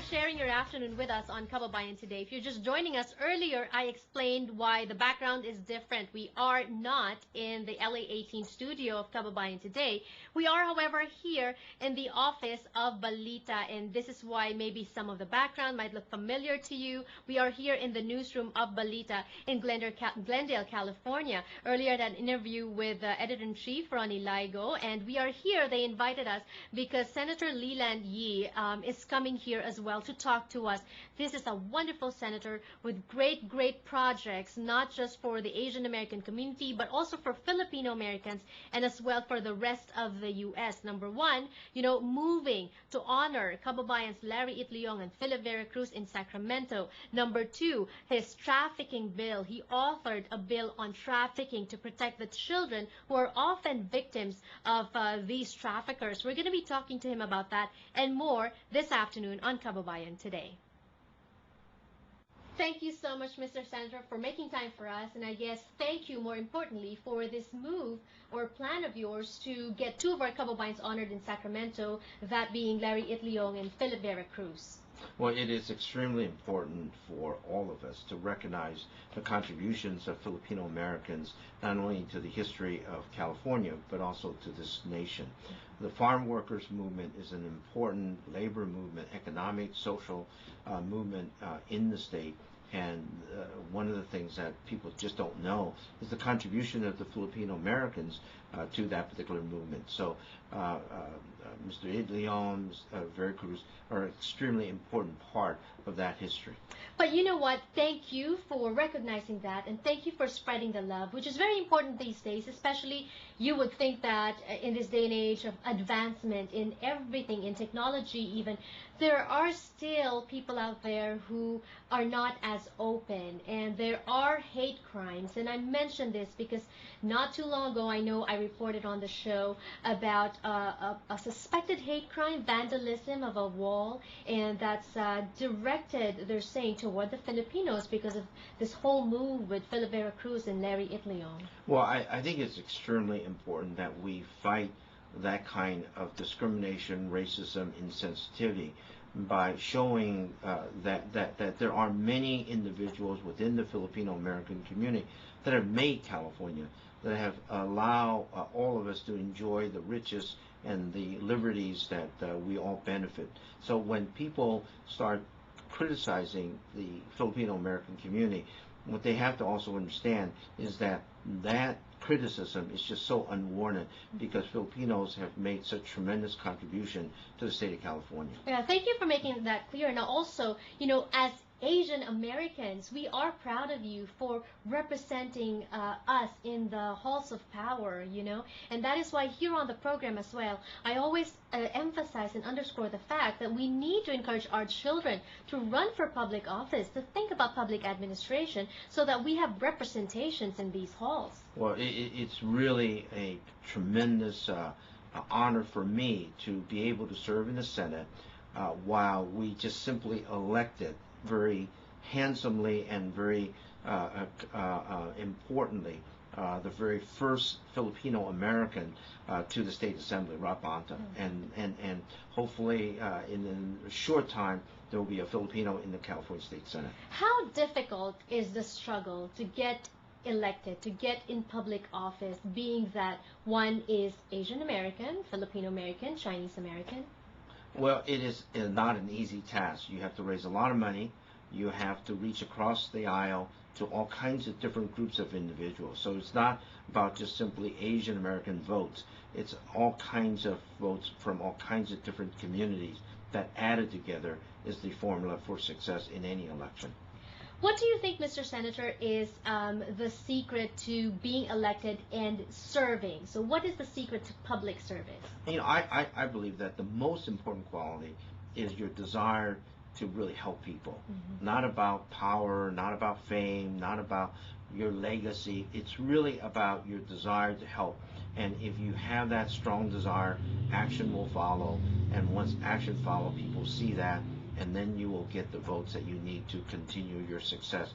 sharing your afternoon with us on Kababayan today. If you're just joining us earlier, I explained why the background is different. We are not in the LA18 studio of Kababayan today. We are, however, here in the office of Balita, and this is why maybe some of the background might look familiar to you. We are here in the newsroom of Balita in Glendale, California. Earlier, that interview with Editor-in-Chief Ronnie Ligo, and we are here. They invited us because Senator Leland Yee is coming here as well to talk to us. This is a wonderful senator with great projects, not just for the Asian American community, but also for Filipino Americans and as well for the rest of the U.S. Number one, moving to honor Kababayans Larry Itliong and Philip Vera Cruz in Sacramento. Number two, his trafficking bill. He authored a bill on trafficking to protect the children who are often victims of these traffickers. We're going to be talking to him about that and more this afternoon on Kababayan today. Thank you so much, Mr. Senator, for making time for us, and I guess thank you more importantly for this move or plan of yours to get two of our Kababayans honored in Sacramento, that being Larry Itliong and Philip Vera Cruz. Well, it is extremely important for all of us to recognize the contributions of Filipino Americans, not only to the history of California, but also to this nation. The farm workers movement is an important labor movement, economic, social movement in the state. And one of the things that people just don't know is the contribution of the Filipino Americans to that particular movement. So Mr. Itliong, Vera Cruz are an extremely important part of that history. But you know what? Thank you for recognizing that, and thank you for spreading the love, which is very important these days, especially you would think that in this day and age of advancement in everything, in technology even, there are still people out there who are not as open, and there are hate crimes. And I mentioned this because not too long ago, I know I reported on the show about a suspected hate crime, vandalism of a wall, and that's directed, they're saying, toward the Filipinos because of this whole move with Philip Vera Cruz and Larry Itliong. Well, I think it's extremely important that we fight that kind of discrimination, racism, insensitivity by showing that there are many individuals within the Filipino American community that have made California, that have allowed all of us to enjoy the riches and the liberties that we all benefit. So when people start criticizing the Filipino American community, what they have to also understand is that criticism is just so unwarranted because Filipinos have made such tremendous contribution to the state of California. Yeah, thank you for making that clear. Now also, as Asian Americans, we are proud of you for representing us in the halls of power, and that is why here on the program as well, I always emphasize and underscore the fact that we need to encourage our children to run for public office, to think about public administration so that we have representations in these halls. Well, it's really a tremendous honor for me to be able to serve in the Senate while we just simply elected very handsomely and very importantly the very first Filipino American to the State Assembly, Rob Bonta, and hopefully in a short time there will be a Filipino in the California State Senate. How difficult is the struggle to get elected, to get in public office, being that one is Asian American, Filipino American, Chinese American? Well, it is not an easy task. You have to raise a lot of money. You have to reach across the aisle to all kinds of different groups of individuals. So it's not about just simply Asian American votes. It's all kinds of votes from all kinds of different communities that added together is the formula for success in any election. What do you think, Mr. Senator, is the secret to being elected and serving? So what is the secret to public service? I believe that the most important quality is your desire to really help people. Not about power, not about fame, not about your legacy. It's really about your desire to help. And if you have that strong desire, action will follow. And once action follows, people see that, and then you will get the votes that you need to continue your success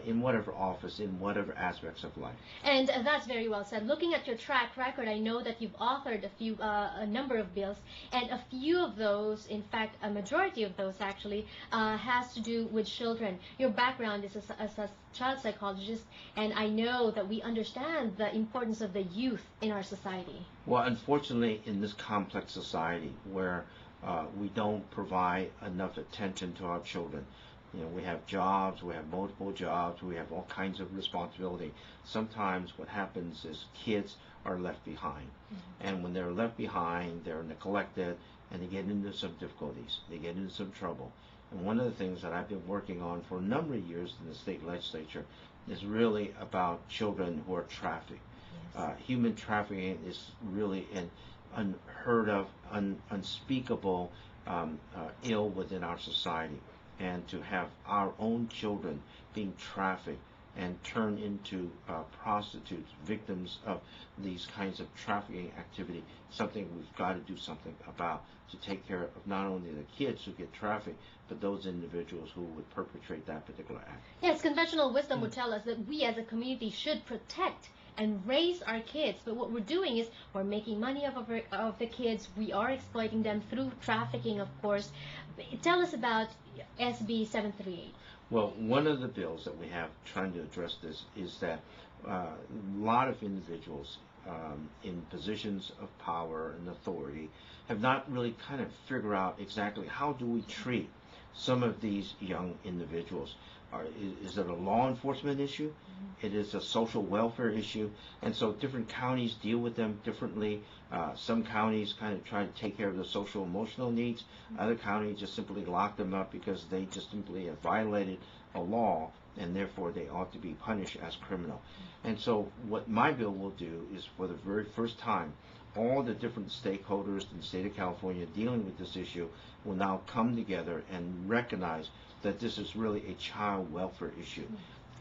in whatever office, in whatever aspects of life. And that's very well said. Looking at your track record, I know that you've authored a number of bills, and a few of those, in fact, a majority of those actually, has to do with children. Your background is as a child psychologist, and I know that we understand the importance of the youth in our society. Well, unfortunately, in this complex society where we don't provide enough attention to our children, we have jobs, we have multiple jobs, we have all kinds of responsibility. Sometimes what happens is kids are left behind. Mm-hmm. And when they're left behind, they're neglected, and they get into some difficulties. They get into some trouble. And one of the things that I've been working on for a number of years in the state legislature is really about children who are trafficked. Yes. Human trafficking is really an unheard of, unspeakable ill within our society. And to have our own children being trafficked and turned into prostitutes, victims of these kinds of trafficking activity, something we've got to do something about to take care of not only the kids who get trafficked, but those individuals who would perpetrate that particular act. Yes, conventional wisdom would tell us that we as a community should protect and raise our kids, but what we're doing is we're making money of the kids. We are exploiting them through trafficking, of course. Tell us about SB 738. Well, one of the bills that we have trying to address this is that a lot of individuals in positions of power and authority have not really kind of figured out exactly how do we treat some of these young individuals. Is it a law enforcement issue? Mm-hmm. It is a social welfare issue, and so different counties deal with them differently. Some counties kind of try to take care of the social emotional needs. Mm-hmm. Other counties just simply lock them up because they just simply have violated a law, and therefore they ought to be punished as criminal. Mm-hmm. And so what my bill will do is, for the very first time, all the different stakeholders in the state of California dealing with this issue will now come together and recognize that this is really a child welfare issue. Mm-hmm.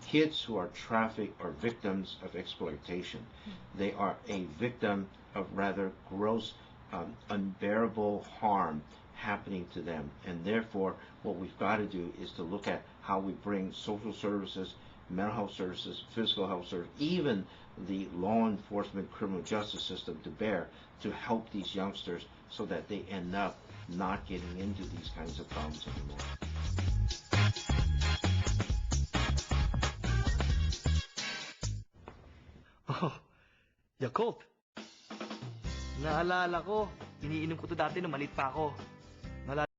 Kids who are trafficked are victims of exploitation. Mm-hmm. They are a victim of rather gross, unbearable harm happening to them. And therefore, what we've got to do is to look at how we bring social services, mental health services, physical health services, even the law enforcement criminal justice system to bear to help these youngsters so that they end up not getting into these kinds of problems anymore. Oh, Yakult. Naalala ko, iniinom ko to dati nung maliit pa ako.